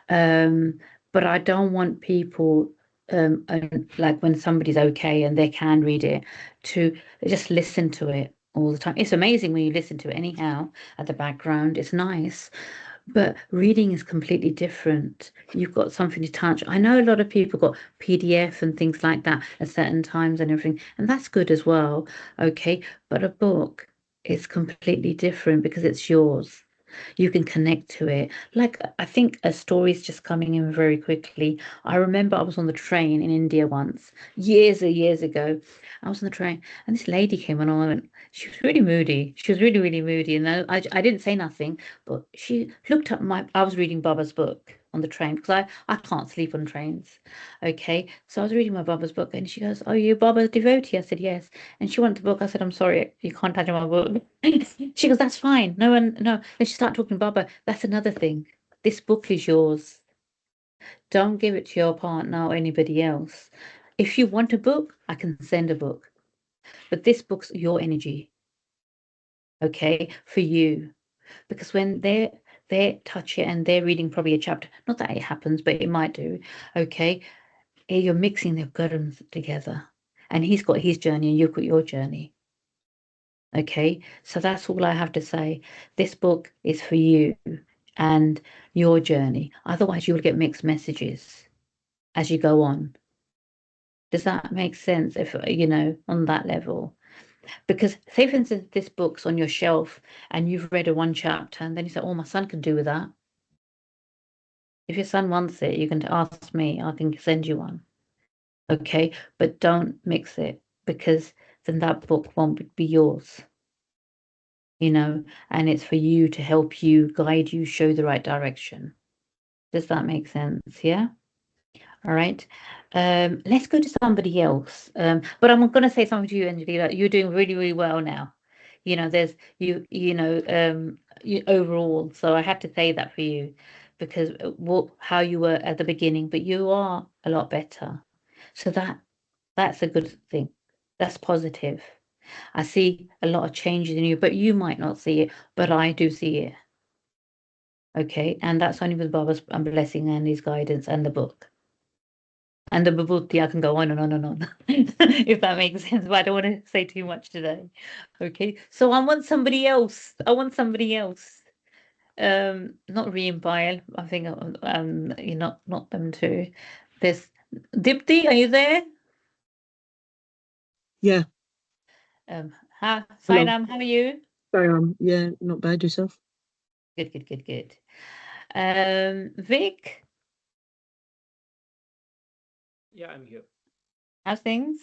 But I don't want people and like when somebody's okay and they can read it to just listen to it all the time. It's amazing when you listen to it anyhow at the background. It's nice. But reading is completely different. You've got something to touch. I know a lot of people got PDF and things like that at certain times and everything, and that's good as well. Okay, but a book is completely different because it's yours. You can connect to it. Like, I think a story's just coming in very quickly. I remember I was on the train in India once, years and years ago. I was on the train, and this lady came on, and I went, she was really moody. She was really, really moody. And I didn't say nothing, but she looked at I was reading Baba's book on the train because I can't sleep on trains. Okay. So I was reading my Baba's book, and she goes, "Are you Baba's devotee?" I said, "Yes." And she wanted the book. I said, "I'm sorry, you can't touch my book." She goes, "That's fine. No one, no." Then she started talking to Baba. That's another thing. This book is yours. Don't give it to your partner or anybody else. If you want a book, I can send a book. But this book's your energy, okay, for you. Because when they touch it and they're reading probably a chapter, not that it happens, but it might do, okay, you're mixing the gurums together. And he's got his journey and you've got your journey. Okay, so that's all I have to say. This book is for you and your journey. Otherwise, you'll get mixed messages as you go on. Does that make sense? If on that level, because say for instance, this book's on your shelf and you've read a one chapter, and then you say, "Oh, my son can do with that." If your son wants it, you can ask me. I can send you one. Okay, but don't mix it because then that book won't be yours. And it's for you to help you, guide you, show the right direction. Does that make sense? Yeah. All right. Let's go to somebody else. But I'm going to say something to you, Angelina. You're doing really, really well now. There's you overall. So I had to say that for you because how you were at the beginning, but you are a lot better. So that's a good thing. That's positive. I see a lot of changes in you, but you might not see it, but I do see it. Okay, and that's only with Baba's blessing and his guidance and the book. And the Bibhuti, I can go on and on and on, if that makes sense, but I don't want to say too much today. Okay, so I want somebody else. Not Reembile. I think you're not them too. There's Dipti, are you there? Yeah. Hi, Hello. Sainam, how are you? Sorry, yeah, not bad yourself. Good. Vic, Yeah, I'm here. how's things?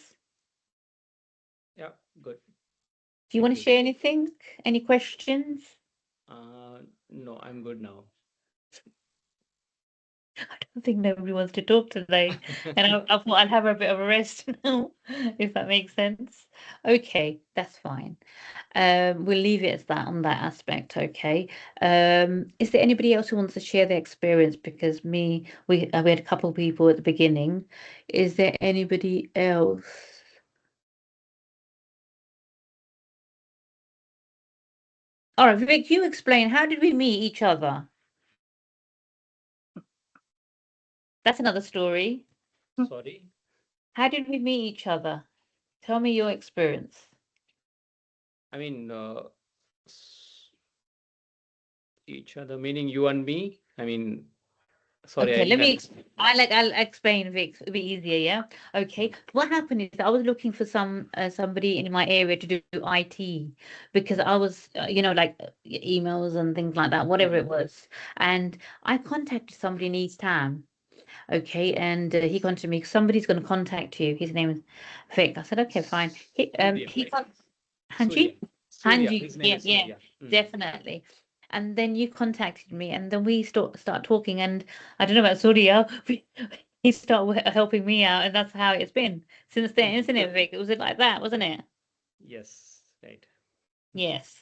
Yeah, good. Do you Thank want to you. share anything? Any questions? No, I'm good now. I don't think nobody wants to talk today, and I thought I'd have a bit of a rest now, if that makes sense. Okay, that's fine. We'll leave it as that on that aspect. Okay. Is there anybody else who wants to share their experience? Because we had a couple of people at the beginning. Is there anybody else? All right, Vic, you explain. How did we meet each other? That's another story. Sorry. How did we meet each other? Tell me your experience. I mean, each other, meaning you and me. I mean, sorry, Okay, I didn't. I'll explain, Vic. It'll be easier, yeah. Okay. What happened is I was looking for somebody in my area to do IT because I was like emails and things like that, whatever it was. And I contacted somebody in East Ham. Okay, and he contacted me. Somebody's going to contact you. His name is Vic. I said, okay, fine. Surya, He right? con Surya. Hanji? Surya. Hanji. His name Yeah, is yeah. Surya. definitely. And then you contacted me, and then we start talking. And I don't know about Surya, he started helping me out, and that's how it's been since then, isn't it, Vic? It was like that, wasn't it? Yes, right. Yes.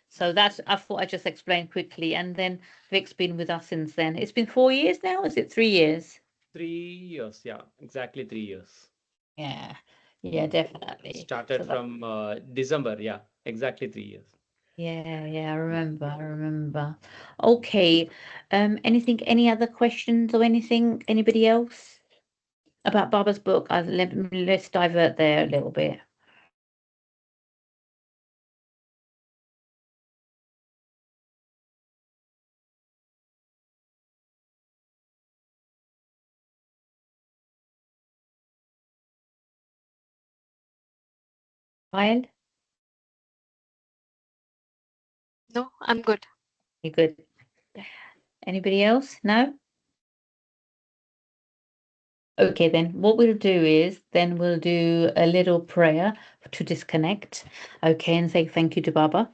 So that's I thought I just explained quickly, and then Vic's been with us since then. It's been 4 years now. Is it 3 years? 3 years, yeah, exactly 3 years. Yeah, yeah, definitely. So Started that, from December, yeah, exactly 3 years. yeah, I remember, I remember. Okay, anything, any other questions or anything? Anybody else about Barbara's book? Let's divert there a little bit. Kyle, No, I'm good. you good? Yeah. Anybody else? No? Okay, then what we'll do is then we'll do a little prayer to disconnect. Okay, and say thank you to Baba.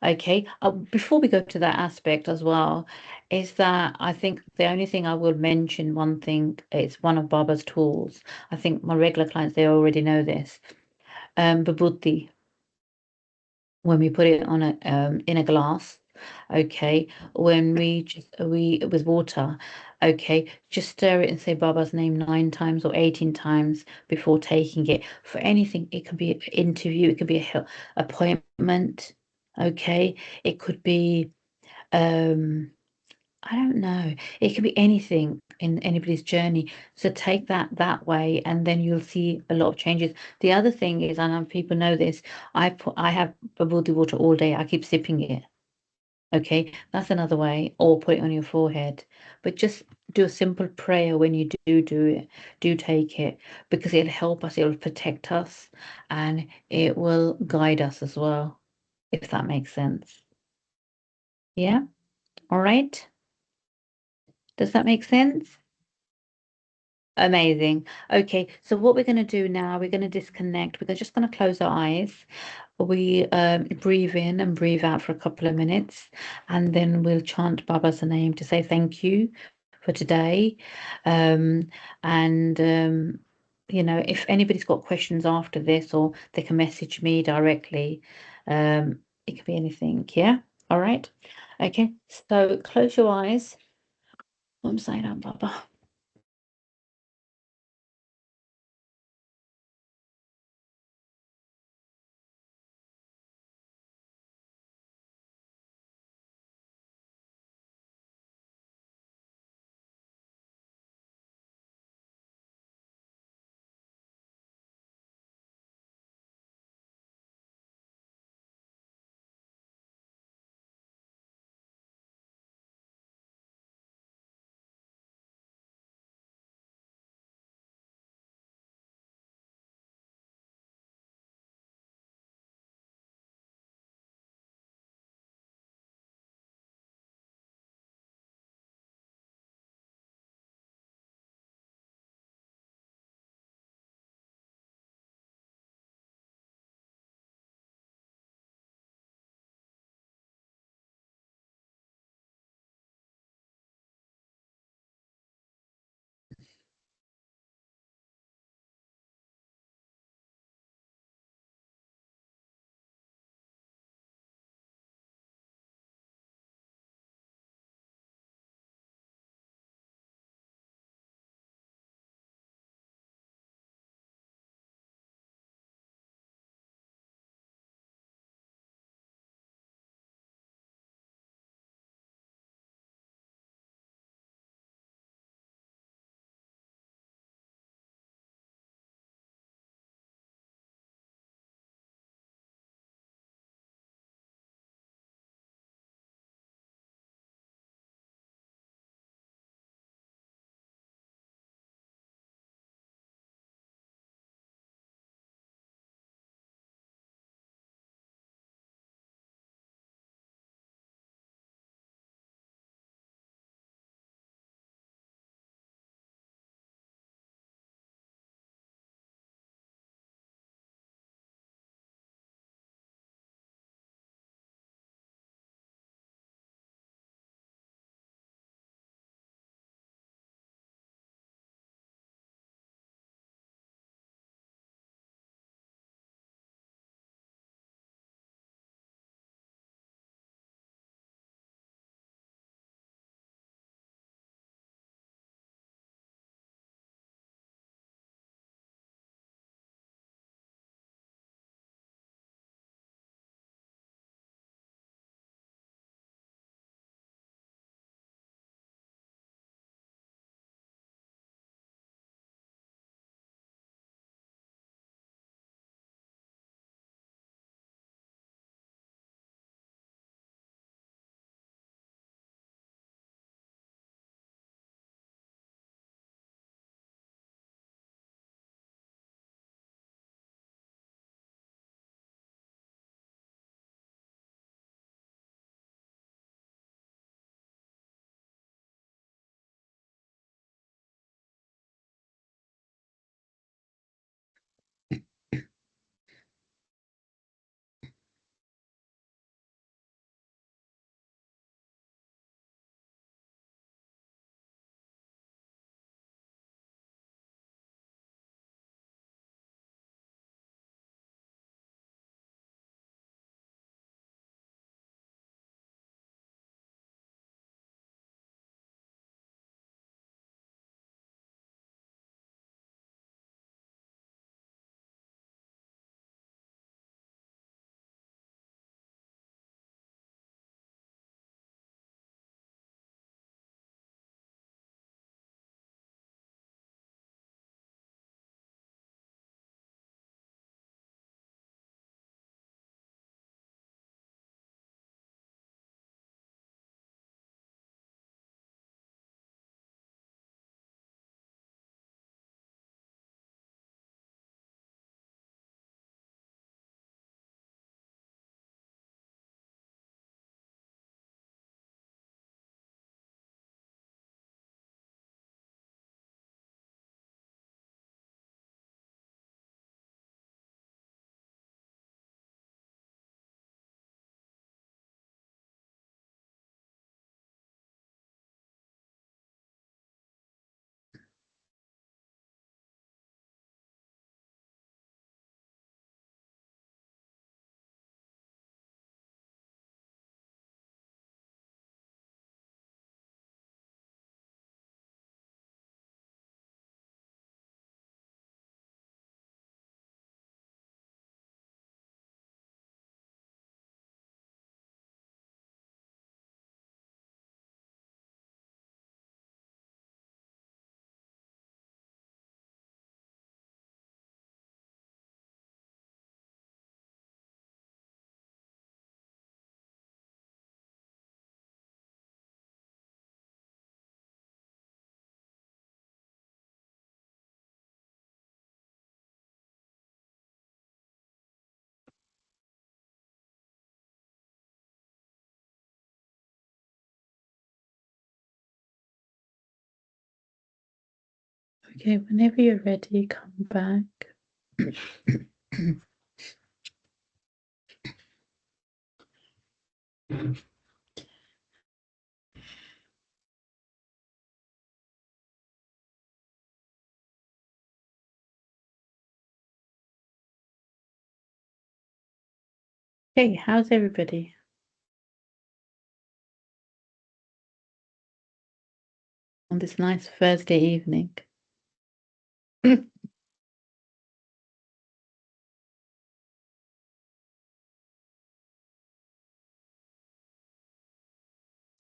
Okay, before we go to that aspect as well, is that I think the only thing I will mention one thing, it's one of Baba's tools. I think my regular clients, they already know this. Vibhuti, when we put it on a in a glass, okay, when we with water, okay, just stir it and say Baba's name 9 times or 18 times before taking it. For anything, it can be an interview, it could be a appointment, okay, it could be I don't know. It could be anything in anybody's journey. So take that way, and then you'll see a lot of changes. The other thing is, I know people know this. I have bubble water all day. I keep sipping it. Okay, that's another way. Or put it on your forehead. But just do a simple prayer when you do it. Do take it because it'll help us. It'll protect us, and it will guide us as well. If that makes sense. Yeah. All right. Does that make sense? Amazing. Okay, so what we're going to do now, we're going to disconnect. We're just going to close our eyes. We breathe in and breathe out for a couple of minutes, and then we'll chant Baba's name to say thank you for today. Um, and if anybody's got questions after this, or they can message me directly. It could be anything. Yeah. All right. Okay. So close your eyes. Om Sai Ram Baba. Okay, whenever you're ready, come back. Hey, how's everybody? On this nice Thursday evening.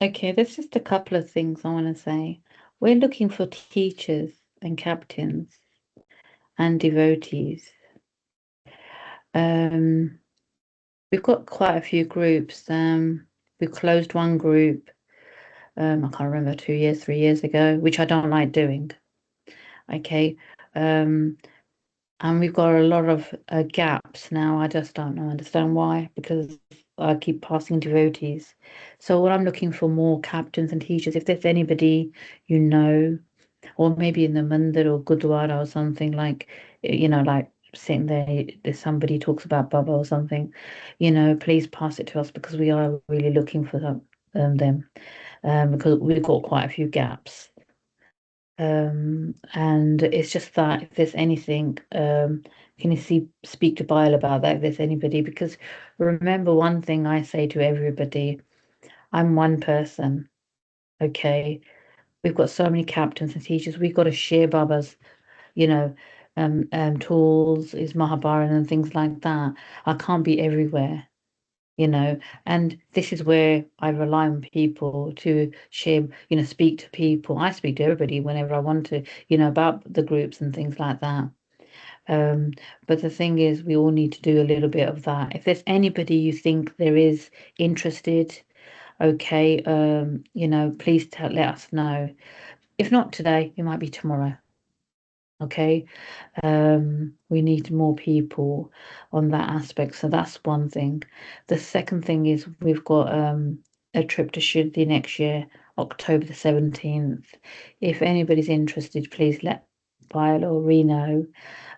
Okay, there's just a couple of things I want to say. We're looking for teachers and captains and devotees. We've got quite a few groups. We closed one group, I can't remember, 2 years, 3 years ago, which I don't like doing. Okay. And we've got a lot of gaps now. I just don't understand why, because I keep passing devotees. So what I'm looking for more captains and teachers. If there's anybody you know, or maybe in the mandir or gurdwara or something, like, like sitting there's somebody talks about Baba or something, please pass it to us, because we are really looking for them, because we've got quite a few gaps. And it's just that if there's anything, can you speak to Bile about that if there's anybody? Because remember, one thing I say to everybody, I'm one person, okay? We've got so many captains and teachers. We've got to share Baba's, you know, tools, his Mahabharata and things like that. I can't be everywhere, and this is where I rely on people to share, speak to people. I speak to everybody whenever I want to, about the groups and things like that. But the thing is, we all need to do a little bit of that. If there's anybody you think there is interested, okay, please let us know. If not today, it might be tomorrow. Okay. We need more people on that aspect. So that's one thing. The second thing is we've got a trip to Shuddhi next year, October the 17th. If anybody's interested, please let Viola or Ree know.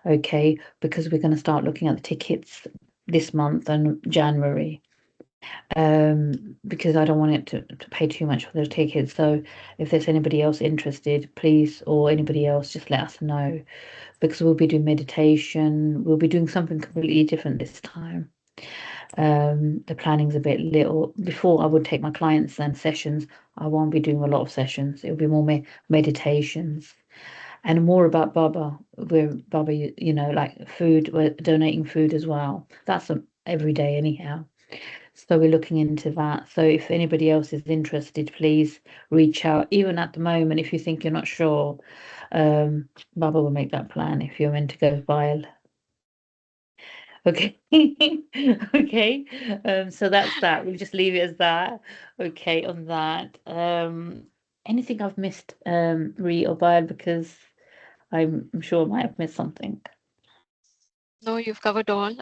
Okay, because we're going to start looking at the tickets this month and January. Because I don't want it to pay too much for the tickets. So if there's anybody else interested, please, or anybody else, just let us know, because we'll be doing meditation. We'll be doing something completely different this time. The planning's a bit little. Before, I would take my clients and sessions. I won't be doing a lot of sessions. It'll be more meditations and more about Baba. Where Baba, like food, we're donating food as well. That's every day anyhow. So we're looking into that. So if anybody else is interested, please reach out. Even at the moment, if you think you're not sure, Baba will make that plan if you're meant to go Vile. Okay. Okay. So that's that. We'll just leave it as that. Okay, on that. Anything I've missed, Ree or Vile, because I'm sure I might have missed something. No, you've covered all.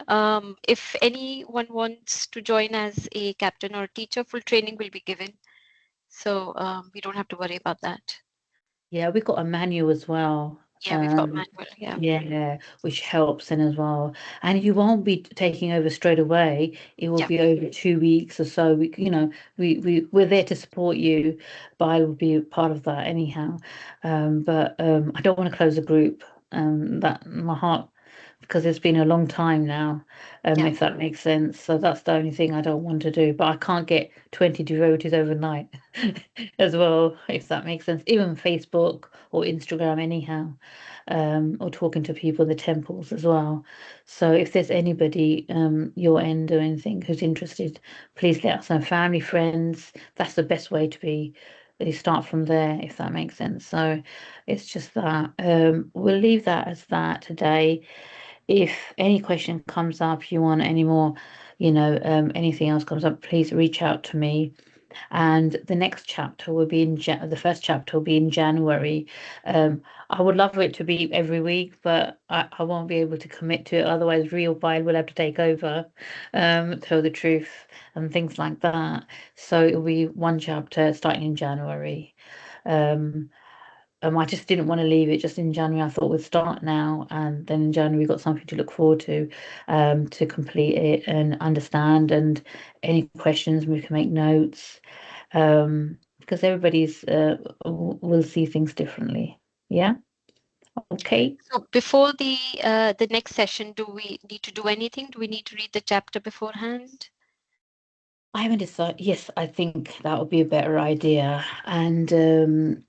If anyone wants to join as a captain or teacher, full training will be given. So we don't have to worry about that. Yeah, we've got a manual as well. Yeah, we've got manual. Yeah. Yeah, which helps in as well. And you won't be taking over straight away. It will Yeah. be over 2 weeks or so. We're there to support you, but I will be part of that anyhow. But I don't want to close the group. That my heart, because it's been a long time now, Yeah. if that makes sense. So that's the only thing I don't want to do. But I can't get 20 devotees overnight as well, if that makes sense. Even Facebook or Instagram, anyhow, or talking to people in the temples as well. So if there's anybody your end or anything who's interested, please let us know. Family, friends, that's the best way to be. You start from there, if that makes sense. So it's just that. We'll leave that as that today. If any question comes up, you want any more, anything else comes up, please reach out to me. And the next chapter will be the first chapter will be in January. I would love it to be every week, but I won't be able to commit to it. Otherwise, Real File will have to take over, tell the truth and things like that. So it'll be one chapter starting in January. I just didn't want to leave it just in January. I thought we'd start now, and then in January we've got something to look forward to complete it and understand. And any questions, we can make notes, because everybody's will see things differently. Yeah. Okay. So before the next session, do we need to do anything? Do we need to read the chapter beforehand? I haven't decided. Yes, I think that would be a better idea. And then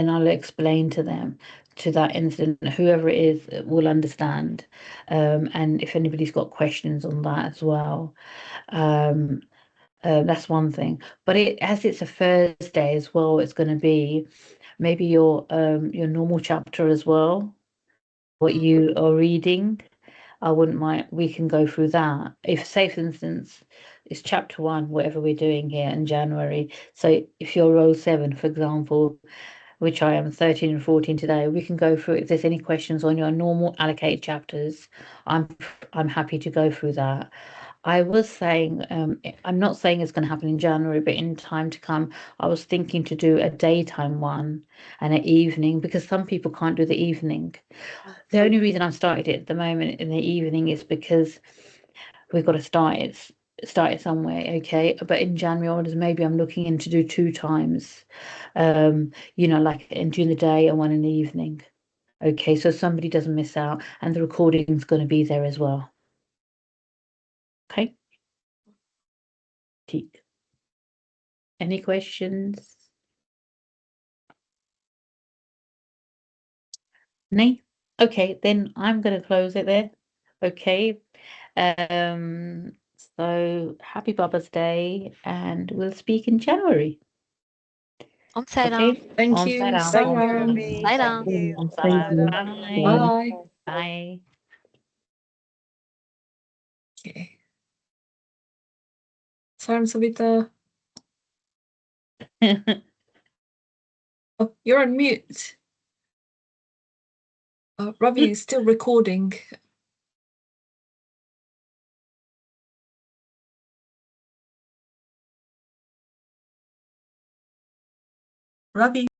I'll explain to them, to that incident, whoever it is will understand. And if anybody's got questions on that as well, that's one thing. But as it's a Thursday as well, it's going to be maybe your normal chapter as well, what you are reading. I wouldn't mind. We can go through that. If, say, for instance, it's chapter 1, whatever we're doing here in January. So if you're row 7, for example, which I am 13 and 14 today, we can go through. If there's any questions on your normal allocated chapters, I'm happy to go through that. I was saying, I'm not saying it's going to happen in January, but in time to come, I was thinking to do a daytime one and an evening, because some people can't do the evening. The only reason I've started it at the moment in the evening is because we've got to start it somewhere, okay? But in January orders, maybe I'm looking into do 2 times, like during the day and one in the evening. Okay, so somebody doesn't miss out, and the recording's going to be there as well. Okay. Teak. Any questions? No? Okay, then I'm going to close it there. Okay. So happy Baba's Day, and we'll speak in January. Om Sai Ram. Okay. Thank On you. Saram. Thank you, Saram. Ravi. Sai Thank Ram. you. On Thank Saram. you. Bye. Bye. Bye. Okay. Saram Savita. Oh, you're on mute. Ravi is still recording. Ravi.